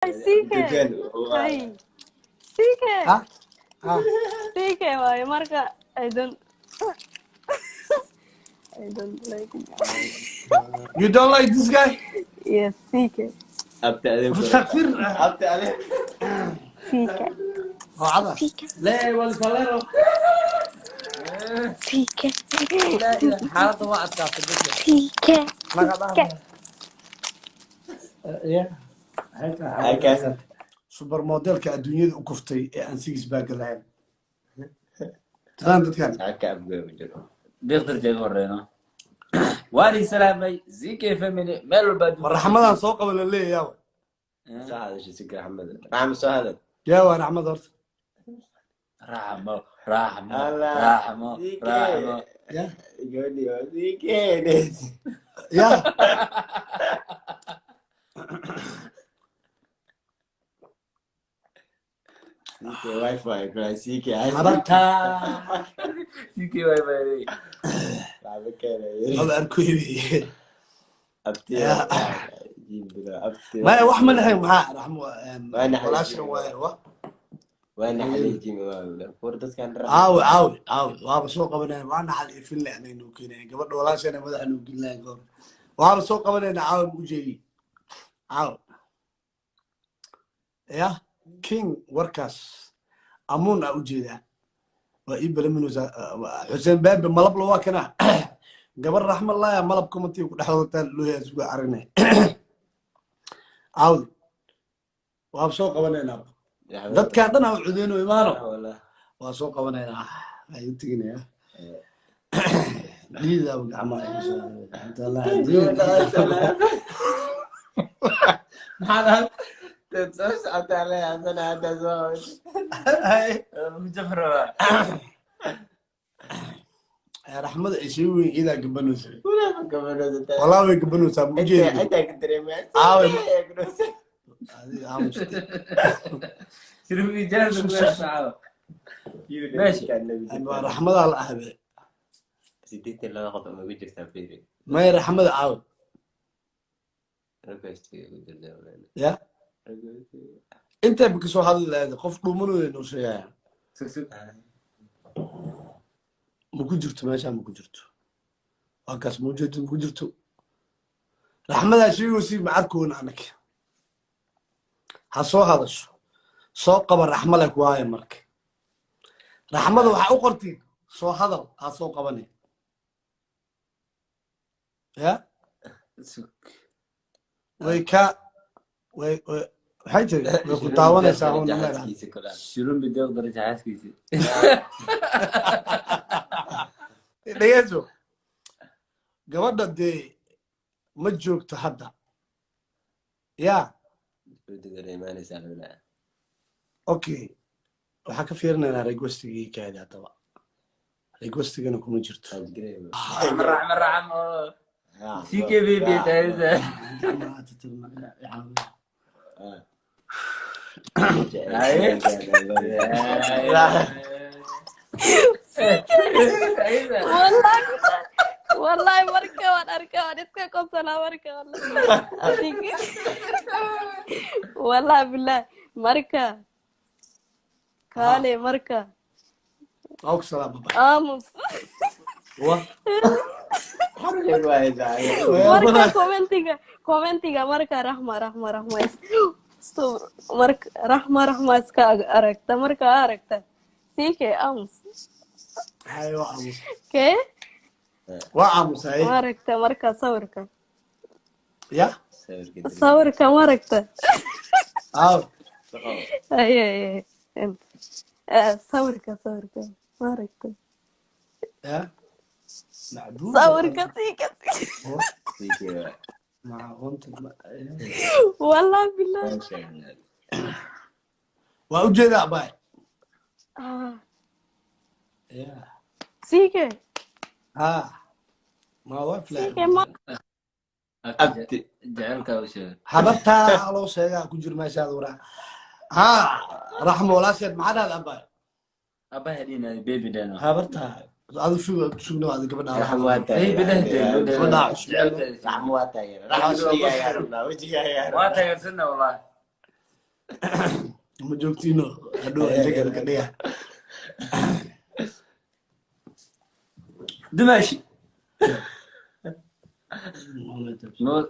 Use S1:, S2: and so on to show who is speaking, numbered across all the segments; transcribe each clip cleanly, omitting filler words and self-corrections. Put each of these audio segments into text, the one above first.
S1: Sike. Hi. Sike.
S2: Huh? Huh?
S1: Sike, why? Marka, I don't like it.
S2: You don't like this guy?
S1: Yes, Sike.
S2: مستغفر
S1: Sike.
S2: هو عضل
S1: Sike.
S2: لا ولا صلاه
S1: Sike.
S2: لا حالته ما أتكافئ
S1: Sike.
S2: ما قدام يا هيك سوبر موديل كالدنيا وكفتي عن سيكس باك العين تلان كان
S3: بيقدر جاي واري سلامي زي كيف مني ماله بدو
S2: والرحمة سوق ولا ليه يا
S4: هذا شو سكر محمد رحمة هذا
S2: يا وانا احمد هرت
S3: رحمة
S2: يا
S4: يقول لي زيكي
S2: يا
S4: سيكي واي فاي كلا سيكي
S2: حضرتها
S3: سيكي واي فاي
S4: لعبة كده
S2: هذا أركويبي
S4: أبتي جيب أبتي
S2: ما هو أحمد الحين معاه رحمه
S4: وأنا
S2: ولا شيء
S4: وأنا حليجي ولا فردت كان
S2: عاوي وهذا سوق بنا وانا حل في اللي يعني نوكينا قبل ولا شيء أنا بدأ نوكل لا يقول وهذا سوق بنا عاوي مجيء عاوي يا كينج وركاس أمون أوجيدا وإبل منو حسين باب ملب لوا كنا قبل رحمة الله يا ملب كومنتي وكل حوضة له يسوق عرنا عاوي وهذا سوق بنا dad ka dhan oo cudeen oo imaano waa soo qabanayna ay tigina liida gacma ay soo inta la
S4: هذا تنسى أتعلم أنا هذا زوج
S3: مجفرة
S2: رحمد عيسوي إذا قبنوس
S4: ولا كمان
S2: والله قبنوس مجيء
S4: أنت كتري ما
S2: عاوي
S3: شنو في جالس ماشي
S2: رحمد الله أحبه
S4: سيدي لا ناخذ ما بيجي تفيري
S2: ما هي رحمد عاوي يا أنت بكسو هذا قف منو إنه شيء يعني ممكن جرت ماشي ممكن جرت أكاس موجود ممكن جرت رحمد عيسوي وسيب معكون عنك حصو هذا شو soo qaban raxma leh waaye marka raxmada waxa u qortay soo hadal aad soo qabanay ya way waxay tiri way ku taawanaysaa oo nalaga
S3: شنو بدي اقدر اجهز كيسي
S2: dhageeso gabadha dee ma joogto hadda ya okay waxaa ka fiirinaynaa requestigii kaadi haddaba requestigana kuma jirto
S3: رحمة سيكي بيبي تعيزة
S1: والله مركة وأركان إتكا قصنا مركة والله بالله مركة كالي مركة
S2: أوك سلام بابا
S1: آموس مركة كومنتيغا مركة رحمة مركة رحمة اسكا أركتا مركة أركتا سيكي آموس
S2: أيوة عموس
S1: كي
S2: وعموس هاي
S1: مركة مركة صورك
S2: يا
S1: صورك مركة
S2: أي
S1: انت صورك مركة
S2: يا معدوم
S1: صورك سيكي
S2: مع غنت
S1: والله بالله
S2: وأوجد أباي يا
S1: سيكي
S2: ما هو
S1: سيكي ما
S3: أبتي جعلك وشو
S2: حبتها على شيء كجر ما شاء الله رحمه ولا شيء ما عدا أباي
S3: أبا هدينا بيبي دانو
S2: حبتها هذا شو نوع هذا قبل
S4: رحمة
S3: هي بدهدي
S4: رحمة رحمة
S3: ما تغير سنة والله
S2: ma joogtiino hadhow inta ka dhiga
S3: دمشق نور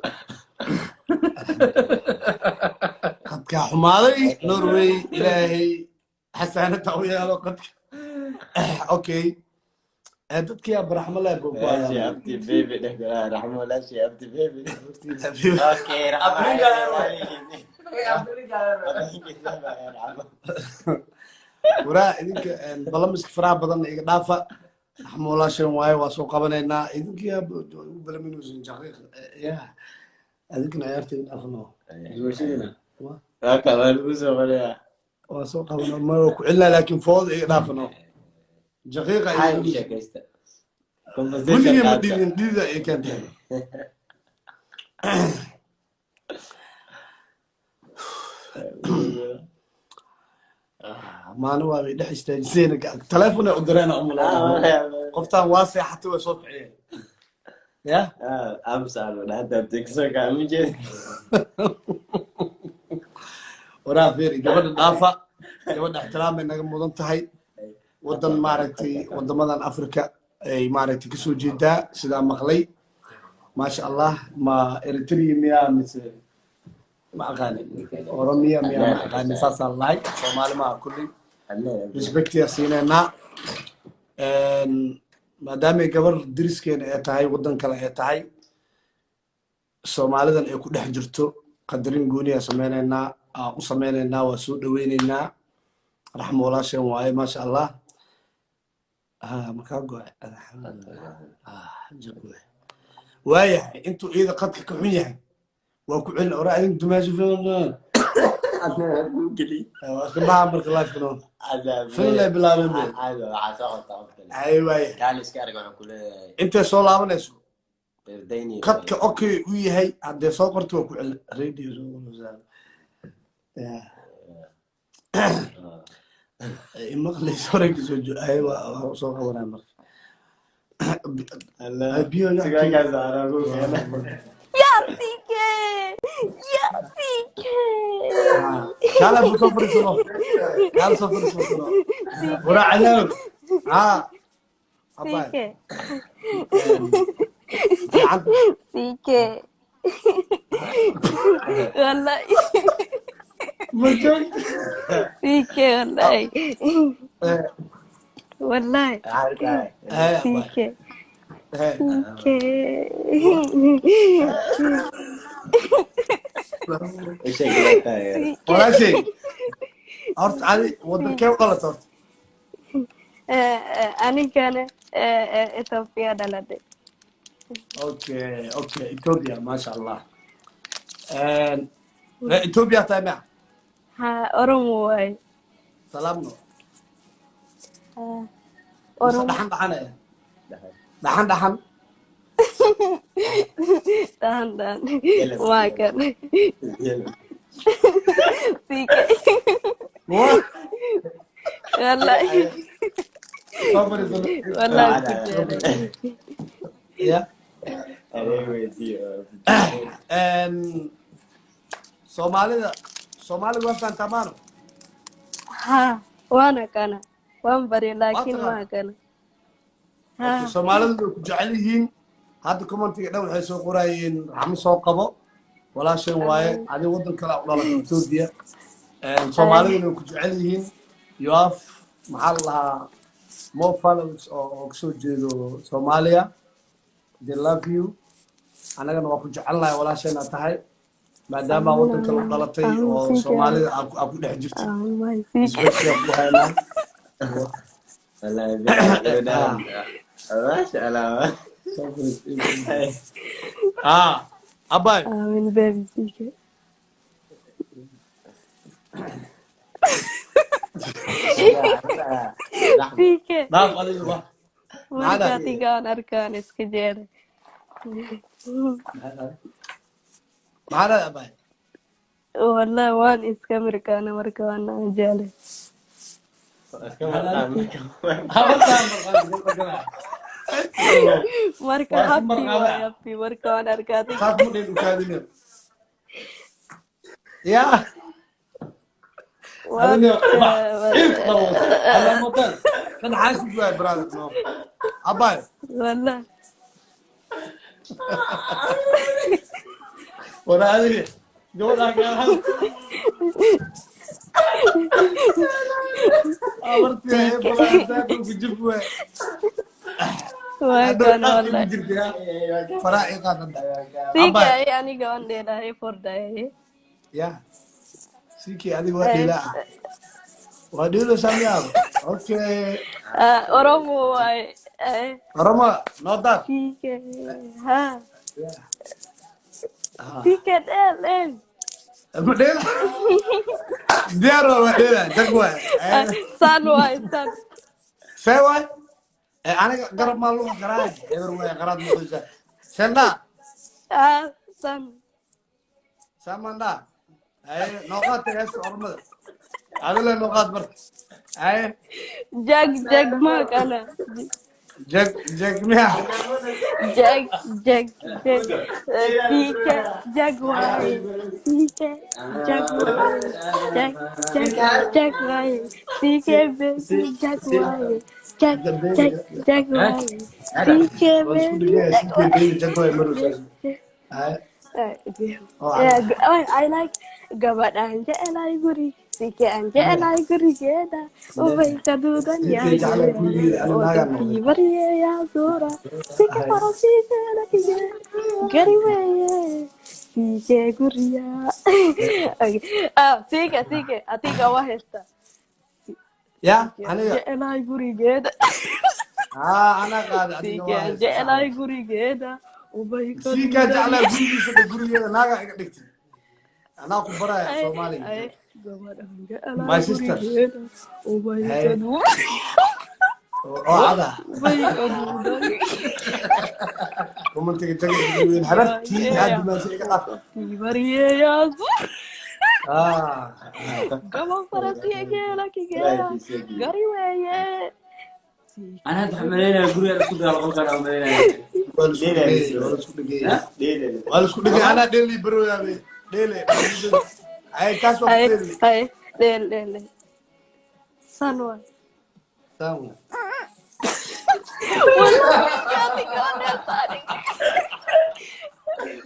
S2: qadkaa xumaaday norway ilaahay xasaanada u yeelo qadka okay dadkii abaraxmo leh
S4: ماشي يا ابتي بيبي رحمه الله يا ابتي بيبي اوكي
S2: waraa idinka balamiska faraha badan iga dhaafa raxmoolaashan waaye waa soo qabanaynaa idinkii balaminuusan jaqiiq ya adinkana ciyaarta iga dhaafano waa soo qabano ma ku celinaa laakiin fooda iga dhaafano jaqiiqa weligii ma dhigin dhidida ay keentay maalin waa bay dhex istaajiseen taleefona u direena qoftaan waa seexatay way soo kiciyeen ya waraa fiiri gabadha dhaafa gabadha ixtiraamay naga mudan tahay wadan maaragtay wadamadan africa ay maaragtay kasoo jeedaa sidaa maqlay maasha allah ma eritrea miyaa mise ma aqaani oromiya miyaa ma aqaani saasaan lahay soomaali maaha kulli respectiya siineynaa maadaamay gabar diriskeena ay tahay wadan kale ay tahay soomaalidan ay ku dhex jirto qadarin gooniyaa sameyneynaa u sameyneynaa waa soo dhaweyneynaa raxmo walaashan waaye maasha allah markaa goe waayahay intuu ciida qadka ka xun yahay waa ku celin ora adin dumaasho iska baxa marka life kano filay bilaabeen ay waayahay intay soo laabanayso qadka okay u yahay haddee soo qorto waa ku celin radio maqlayso horeyka soo jo ay waa soo qabanaa marka biyo كان ابو صفر سنه كان صفر سنه ورا علم ابا
S1: سيكي والله سيكي والله سيكي
S2: ولا شيء أرت علي ودك كيف غلط أرت
S1: أنا كان إثيوبيا دلدي
S2: أوكي إثيوبيا ما شاء الله إثيوبيا تابع
S1: أورمو واي
S2: سلامنا
S1: أورمو
S2: دحن دحن دحن
S1: دهن ما كان سيكي والله والله
S2: يا Somali وفان تمام
S1: ها وانا كان وان بري لكن ما كان
S2: ها Somali ku jecel yihiin hadda commentiga dhan waxay soo qorayeen raxmo soo qabo walaashan waaye adi wadan kale u dhalatay Ethiopia Soomaaliduna ku jecel yihiin you have maxaa lahaa more followers oo soo jeedo Soomaaliya they love you anagana waa ku jecelnahay walaashana tahay maadaama wadan kale u dhalatay oo Soomaalida aad ku dhex jirto
S4: ما شاء الله
S2: أباي
S1: من باب سيكي سيكي
S2: نعم علي الله
S1: مركاتي كان أركان اسكجير
S2: معنا أباي
S1: والله وان اسكامريكانا مركانا جالي marka happy marka waan arkaaday
S2: ya هذا
S1: وك
S2: خلاص هلا موتان كان حاسب شوي برادر نو أباي
S1: والله
S2: وأنا هذه جوال هذا أمرتي هي بلا تاكل بجفوة
S1: وكان والله
S2: فرائي قاعد
S1: سيكي
S2: أباي
S1: أي أني قوان ديلا هي فردا هي
S2: يا سيكي هذه وادي لا وادي له سامي أوكي
S1: أورومو
S2: رما نوضح
S1: سيكي ها سيكي ديل
S2: مدينة ديارو مدينة جقوة
S1: سان واي سان
S2: سوى أنا قرب ما له غراج يروي غراج مخزن سندا
S1: سان
S2: سامندا أي نقاط تجس أرمد هذا له نقاط برد أي
S1: جاك ما كان
S2: جق مياه
S1: جاك سيكا جاك واي سيكا جاك واي جاك واي سيكا بيبي جاك واي جاك واي سيكا بيبي
S2: جقوة مرة
S1: I like gabadh aan jecelahay guri sike aan jecelahay gurigeeda ubay ka duudan yahay wadankii baryeeyaa suura sike farasiiseeda kige gari weeye sike guriya sike adiga waa heesta
S2: يا أنا
S1: jecelahay gurigeeda
S2: أنا قاعد
S1: sike aan jecelahay gurigeeda ubay ka
S2: سيكا جعل جوري سد جوري ناقة قدكتي أنا أخبرها يا سومالي My sister
S1: ubay
S2: Hey.
S1: ka duudan
S2: هذا
S1: ubay ka duudan
S2: ومن تيجي تقول حبيبتي هاد ما شيء قاف
S1: baryeeyaa suura
S2: آه
S1: gaban farasiiseeda kige gari weeye
S3: أنا أتحملين أقول لك كل هالقول كلام ملينا
S2: ولا شو دقي أنا ديلي برو يا بي ديلي أي كاسو ديلي
S1: Hai, del. Sanwa.
S2: سامو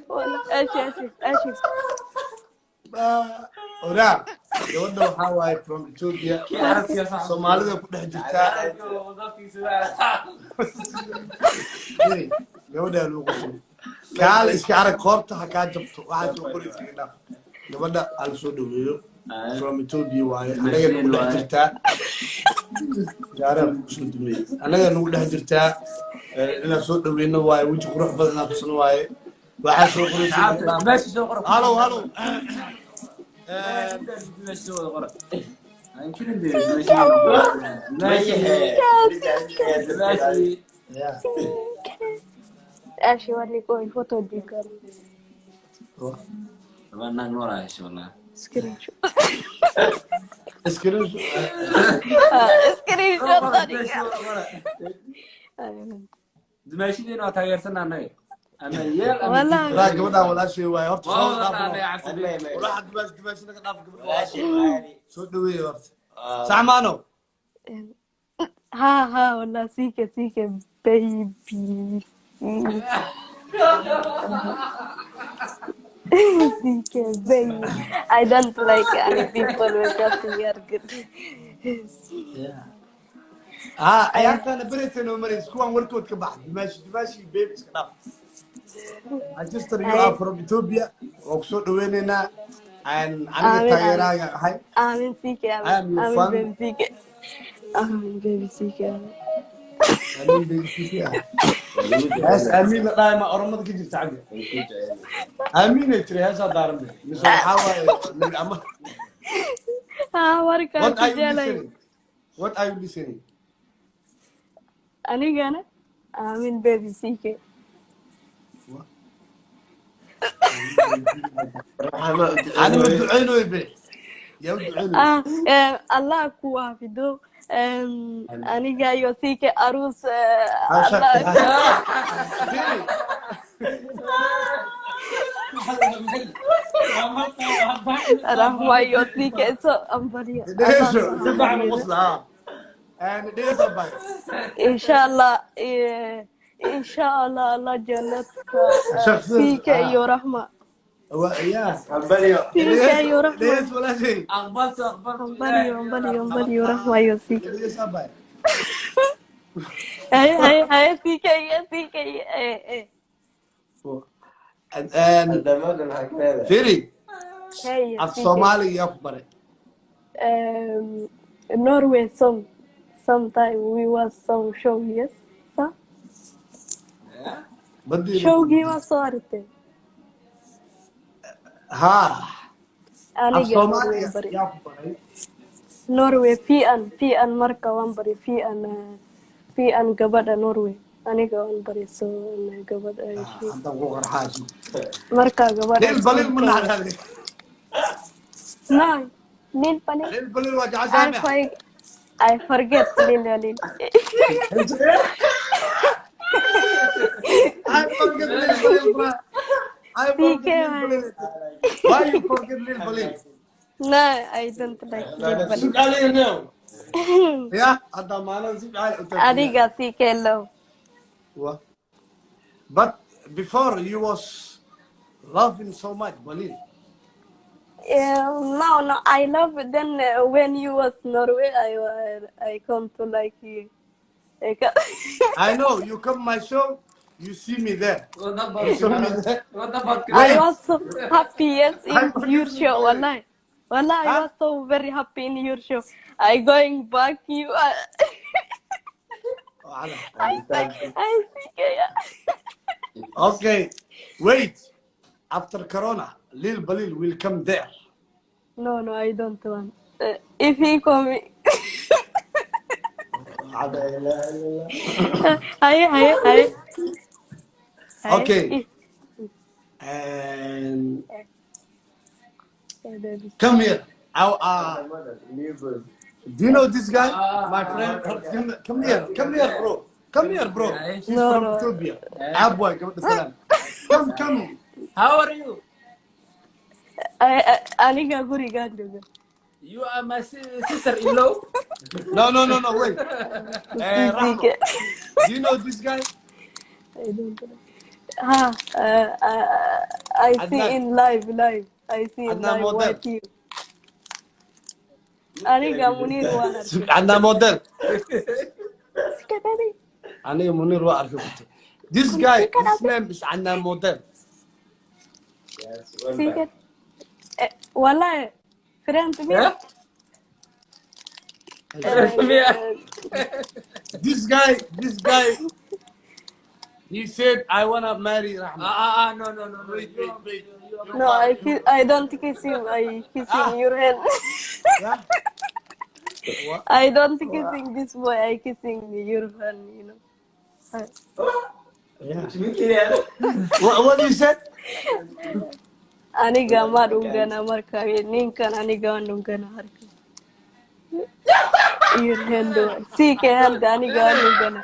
S1: Wala, ashif.
S2: ورا يودوا حواي from Ethiopia Soomaalida ku dhex jirtaa gabadha lagu qosay kaal iska arag qoorta ha ka jabto waxa soo qori jirtaa gabadha al soo dhaweeyo from Ethiopia waaye anaga nagu dhex jirtaa gaarab soo dumay anaga nagu dhex jirtaa ina soo dhaweeyno waaye wajhi qurux badan aad tusan waaye waxa soo qori jirtaa
S3: ماشي شو قرب
S2: halo
S3: ماشي شو قرب يمكن ندير ماشي
S2: yeah
S1: Ashi wali ko photo dikar.
S3: طبعا نور عايش والله
S1: Screenshot.
S2: اسكرين
S1: Screenshot tadi.
S3: ماشي دي نو تغير سنة أنا أنا يال
S1: Wala.
S2: لا gabadha walaashay waaye horta soo
S3: والله
S2: dhaafno
S3: أنا عسل
S2: walaxa dibaasha naga dhaaf gabadha soo dhaweeyo horta saxmaano
S1: Ha, wala sike baby. Sike baby. I don't like any people with just hair good.
S2: ciyaartana beretano maris kuwan warkood ka baxay dimaashi baby iska dhaaf Manchester you are from Ethiopia oo ku soo dhaweyneynaa aniga taageeraaga ahay
S1: Amin sike.
S2: am your fan.
S1: Baby sike. Amin baby sike.
S2: aniga baby fiican بس امين دائما اورمد كجير تعبي امين تري هذا دارم مش حاول من اما
S1: warka
S2: what are you
S1: jelay
S2: listening what are you listening
S1: anigana amin baby sike
S2: انا مدعينه يبي يا مدعينه
S1: Allah ku waafido aniga iyo sike arus رحمة يوتيك إسو أمبريو
S2: ديسو سبع نقصنا يعني ديسو باي
S1: إن شاء الله إن شاء الله الله جنتك
S2: شخص
S1: فيك يا رحمة
S2: يا
S4: أمبليو
S1: فيك يا رحمة
S2: ديس ولا شيء
S3: أقبلت
S1: أمبريو رحمة يوتيك
S2: ديس باي
S1: هاي فيك يا فيك يا
S4: الدمار الحكاية
S2: فيري
S1: هاي
S2: الصومالي يخبر
S1: Norway sometime we was some show yes صح
S2: بدي
S1: showgii waa soo aragtay
S2: ها
S1: aniga
S2: الصومالي
S1: Norway bari
S2: يخبر
S1: Norway fiican marka waan bari fiican gabadha Norway aniga waan bari soo gabadha ay
S2: أنت غور حاجة
S1: marka gabadha
S2: ليل بليل من هذا
S1: no lil bali
S2: ليل بليل وجع سامع
S1: I forget lil
S2: I forget Lil Balil, bro. I forget Lil Balil. Why you forget Lil Balil?
S1: no I don't like lil bali
S4: سوق عليه اليوم
S2: Yeah, هذا ما أنا زيد عاي.
S1: adiga CK love
S2: What? But before you was loving so much Balil.
S1: no I love it. Then when you was Norway I come to like you
S2: I know you come my show, you see me there. You saw me there.
S1: I was so happy yes in your show wallahi I
S2: Huh?
S1: was so very happy in your show I going back you I think
S2: Okay, wait. After Corona, Lil Balil will come there.
S1: no I don't want if he come hi
S2: Okay. And
S1: baby
S2: come here. Do you know this guy? My friend. Come here, bro. Come here, bro. He's
S1: No,
S2: from
S1: no.
S2: Ethiopia. Aboy, come.
S3: How are you?
S1: aniga guriga jooga
S3: You are my sister-in-law.
S2: No, wait. Rahma,
S1: CK
S2: do you know this guy?
S1: I don't know. I see
S2: Adnan.
S1: in live. I see in
S2: Adnan
S1: live
S2: model.
S1: what you. Aniga Munir wana.
S2: عندنا موديل.
S1: Sika baby.
S2: أنا منير وأعرفه. This guy, his name is عندنا موديل.
S1: Sika. Wallahi. Friend me.
S3: Yeah?
S2: This guy, he said, I wanna marry Rahma.
S3: No.
S2: Wait.
S1: No, I don't kiss him. I kiss him your hand.
S2: Yeah? What?
S1: I don't kissing this boy. I kissing your hand. You know.
S2: Yeah. What you said?
S1: Aniga ma dhungana marka ninkan aniga waan dhungana harka. Your hand. CK hand aniga waan dhungana.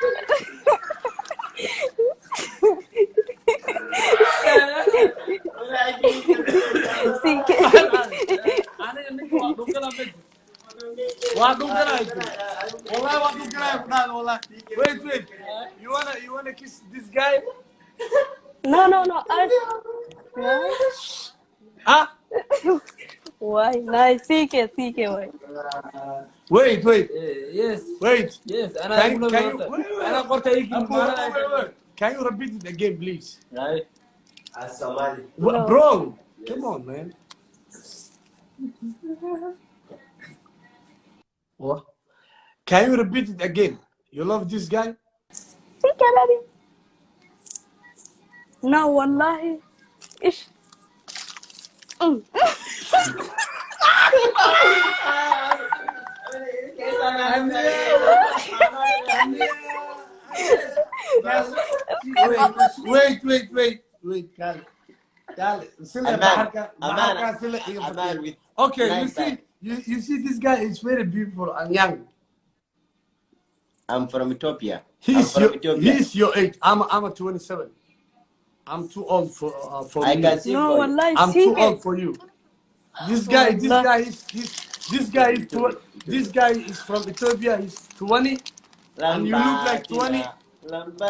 S1: CK.
S2: Wait. You wanna kiss this guy?
S1: No. Nice.
S2: Huh?
S1: Why? Nice. CK. Why?
S2: Wait.
S3: Yes.
S2: Wait.
S3: Yes.
S2: Can you repeat it again, please?
S4: Right? الصومالي
S1: No.
S2: Bro, come on, man. What? Can you repeat it again? You love this guy?
S1: CK baby. No, wallahi. Ish.
S2: Wait. Kale. Okay, you see this guy is very beautiful and young.
S4: I'm from Ethiopia.
S2: He's your age. I'm a 27. I'm too old for
S4: I
S2: me.
S4: can see
S1: No,
S4: for you.
S1: wallahi,
S2: I'm too
S1: Sike.
S2: old for you. This guy is from Ethiopia. He's 20, and you look like 20.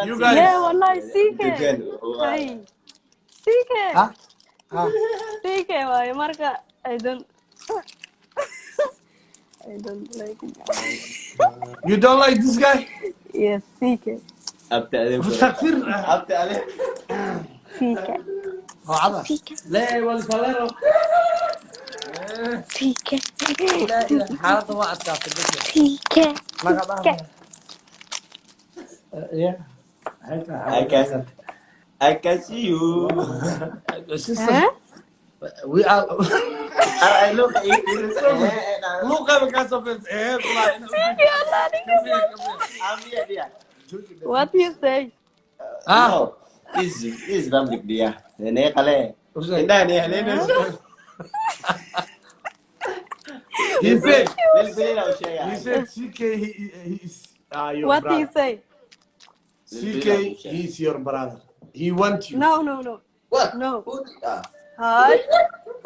S2: You guys,
S1: Yeah, wallahi, Sike.
S4: Tugan.
S1: Hi. Sike.
S2: huh? Huh?
S1: Sike, why? Marka, I don't like it.
S2: You don't like this guy?
S1: Yes, Sike.
S4: Abta alim ko.
S2: مستغفر.
S4: Abta alim.
S1: Sike.
S2: هو عضل.
S1: Sike.
S2: لا ولا صغيره.
S1: Sike.
S2: لا حالته ما أتكافر بس.
S1: Sike.
S2: ما قدر. Yeah.
S4: I can see you.
S2: Sister,
S1: Huh?
S2: we are.
S4: I look at it.
S2: Look at because of his hair.
S1: Sike, Allah,
S4: I'm here, dear.
S1: what you say?
S2: Ah.
S4: No, is Ramlik dia. Nenek kale. Indah ni, Helena.
S2: He said,
S4: He
S2: CK, he is your
S1: What he
S2: brother.
S1: say?
S2: CK, he's your brother. He wants you.
S1: No.
S4: What?
S1: No.
S4: Who?
S1: Hi.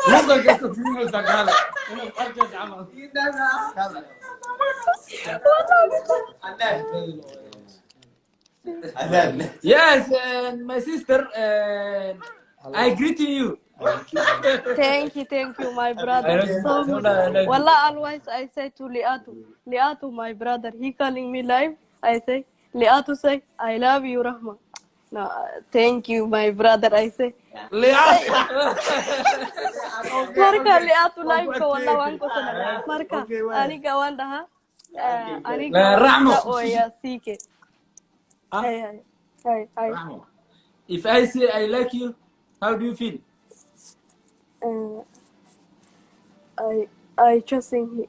S2: Look at the female Zagala.
S3: Yes, my sister, I greet you.
S1: Thank you, my brother, so much. Wallah, always I say to Liatu, my brother, he calling me live. I say, Liatu say, I love you, Rahma. No, thank you, my brother. I say, Marka Liatu live ko wallah wan ko sana. Marka, aniga wan daha. Aniga
S3: Rahma.
S1: wan oh yeah, Sike. Hey.
S3: If I say I like you, how do you feel?
S1: I just think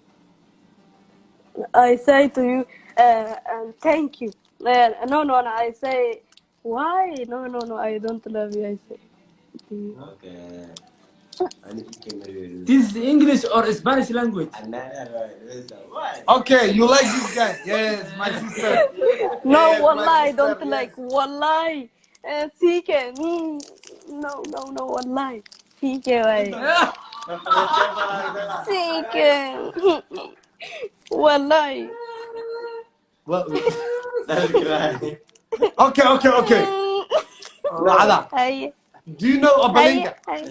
S1: I say to you, thank you. No, I say, why? No, I don't love you. I say.
S4: Okay.
S3: This is English or Spanish language?
S2: Okay, you like this guy? Yes, my sister.
S1: No,
S2: Yes,
S1: wallah,
S2: my
S1: I don't
S2: sister,
S1: like. Wallahi. Sike. No, wallahi. Sike, why? Sike. Wallahi.
S2: Well,
S4: That's great.
S2: okay. Wada.
S1: Hey.
S2: Do you know Obalinga?
S1: Hey.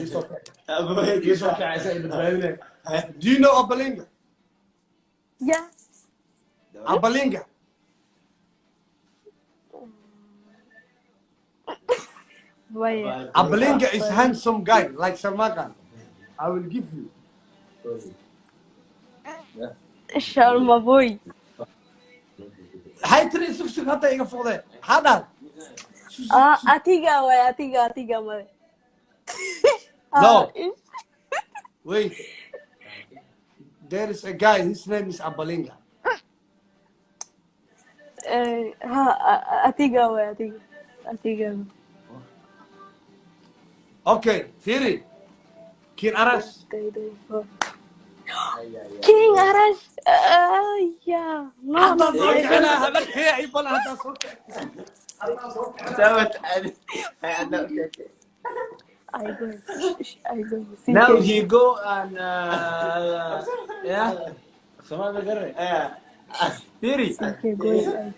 S2: Do you know Obalinga?
S1: Yeah.
S2: Obalinga.
S1: Why?
S2: Obalinga is handsome guy like Salman Khan. I will give you.
S1: Sharma boy.
S2: Hay tiri sug hata iga foqde. Hada.
S1: Atiga male.
S2: No. Wait. There is a guy, his name is Abalinga.
S1: Atiga.
S2: Okay, Firi. Kin Aras.
S1: King Arash. Yeah. No.
S2: Hada soke ana habar hiya ibal hada soke.
S1: I go.
S3: Now he go and yeah. Theory.
S1: Okay, going.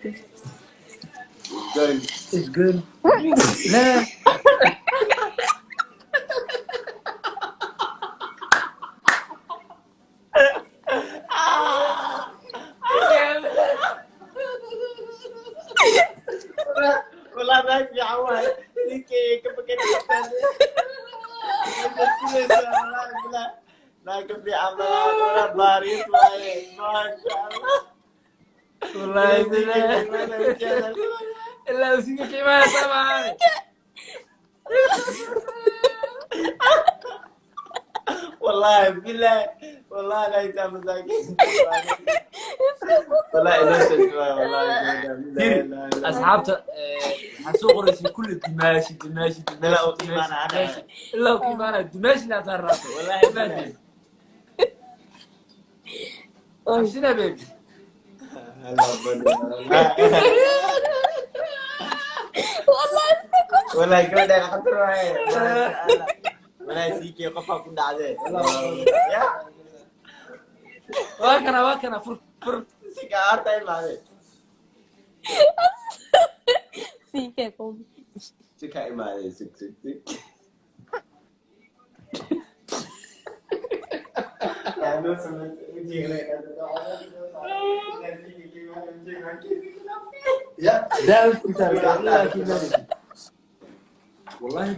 S2: It's good.
S3: لا
S4: Wala na si Awal. Sige, kapag nagkapi amal wala baris wae. Masyaallah.
S3: والله لا وسيك كمان طبعا
S4: والله بالله والله لا يتمسك والله انت والله
S3: اصحابته حسوق رئيسي كل دماشي
S4: لا وكيمان انا
S3: الا وكيمان دماشي لا تعرف
S4: والله ما
S3: عشنا بيبي
S1: والله
S4: والله كمان انا خطر معي ولا سيكي قفا كنا عادي
S3: واكنا فر
S4: سيكا عارتا معي
S1: سيكا قومي
S4: سيكا معي سيك
S2: يا ده
S3: والله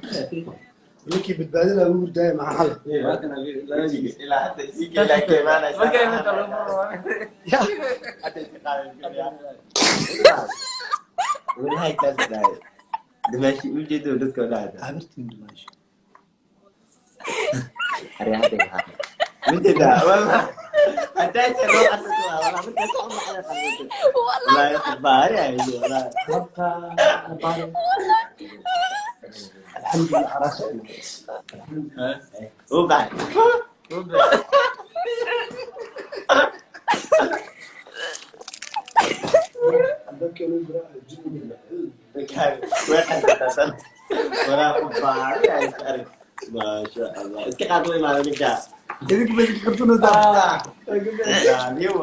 S2: لكي بتبادلها أقول جاي مع حلق
S3: واكنا لا يجي
S4: لا حتى سيكي لا كمان
S3: اوكي انت والله
S2: يا
S4: حتى والله هاي كاس داي دمشق وجد ودك ولا
S2: عبرتين دمشق
S4: ريحتها وجد والله حتى تروح أسمع والله ممكن تسمع على قلبك والله يخبار يا والله
S2: الحمد لله عرفت
S4: وبعد كان واحد تسلم ولا خبار يا تعرف ما شاء الله اسكت قاطوي ما نرجع
S2: إذا بدك تكرتون ده
S4: اليوم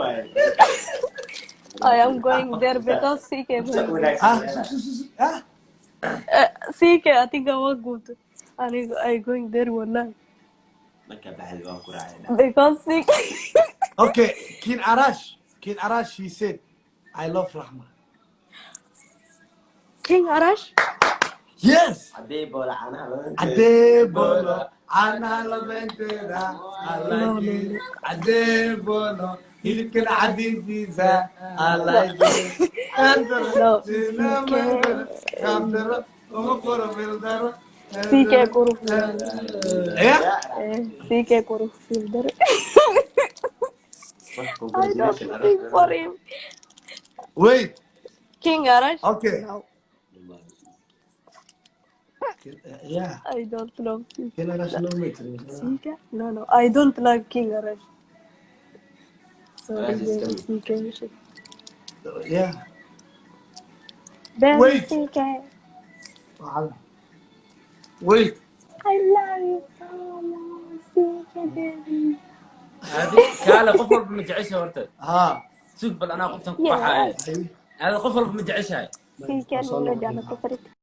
S1: I am going there because CK CK I think I was good I going there والله
S4: ما كان بعد واقع علينا
S1: because CK
S2: Okay, King Arash, he said, I love Rahma.
S1: King Arash
S2: Yes!
S4: عدي بولا عنها
S2: Adebolo, Ana la Ventera, I like it. Adebolo, he can Adiza, I like it.
S1: No, CK كورو
S2: Yeah?
S1: CK كورو فيلدر I don't think for him
S2: Wait,
S1: King Arash
S2: okay.
S1: No
S2: Yeah,
S1: I don't love CK
S2: King Arash no matter.
S1: CK No I don't like King Arash sorry
S4: Arash is
S1: CK
S2: Yeah.
S1: Ben
S2: Wait.
S1: CK
S2: Wait.
S1: I love you so much CK baby
S3: هذه كاله قفل بمجعشها ورتد
S2: ها
S3: سوق بل انا قفتن كفاحه
S1: Yes
S3: هذا قفل بمجعشها
S1: CK نرجع لكفرك